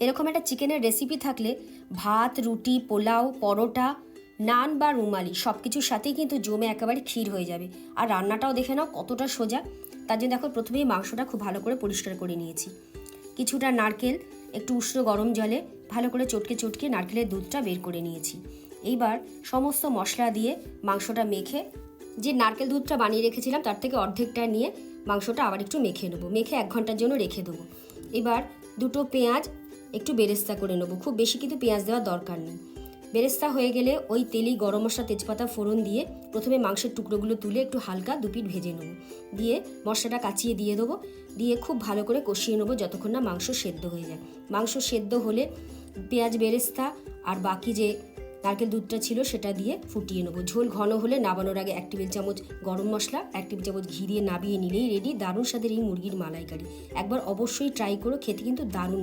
এরকম একটা চিকেনের রেসিপি থাকলে ভাত, রুটি, পোলাও, পরোটা, নান বা রুমালি সব কিছুর সাথেই কিন্তু জমে একেবারে ক্ষীর হয়ে যাবে। আর রান্নাটাও দেখে নাও কতটা সোজা। তার জন্য দেখো প্রথমেই মাংসটা খুব ভালো করে পরিষ্কার করে নিয়েছি। কিছুটা নারকেল একটু উষ্ণ গরম জলে ভালো করে চটকে চটকে নারকেলের দুধটা বের করে নিয়েছি। এইবার সমস্ত মশলা দিয়ে মাংসটা মেখে, যে নারকেল দুধটা বানিয়ে রেখেছিলাম তার থেকে অর্ধেকটা নিয়ে মাংসটা আবার একটু মেখে নেবো, মেখে 1 ঘন্টার জন্য রেখে দেবো। এবার দুটো পেঁয়াজ একটু বেরেস্তা করে নেবো, খুব বেশি কিন্তু পেঁয়াজ দেওয়ার দরকার নেই। বেরেস্তা হয়ে গেলে ওই তেলেই গরম মশলা, তেজপাতা ফোড়ন দিয়ে প্রথমে মাংসের টুকরোগুলো তুলে একটু হালকা 2 পিঠ ভেজে নেবো, দিয়ে মশলাটা কাচিয়ে দিয়ে দেবো, দিয়ে খুব ভালো করে কষিয়ে নেবো যতক্ষণ না মাংস সেদ্ধ হয়ে যায়। মাংস সেদ্ধ হলে পেঁয়াজ বেরেস্তা আর বাকি যে নারকেল দুধটা ছিল সেটা দিয়ে ফুটিয়ে নেবো। ঝোল ঘন হলে নামানোর আগে 1 টেবিল চামচ গরম মশলা, 1 টেবিল চামচ ঘি দিয়ে নাবিয়ে নিলেই রেডি দারুণ স্বাদের এই মুরগির মালাইকারি। একবার অবশ্যই ট্রাই করো, খেতে কিন্তু দারুণ।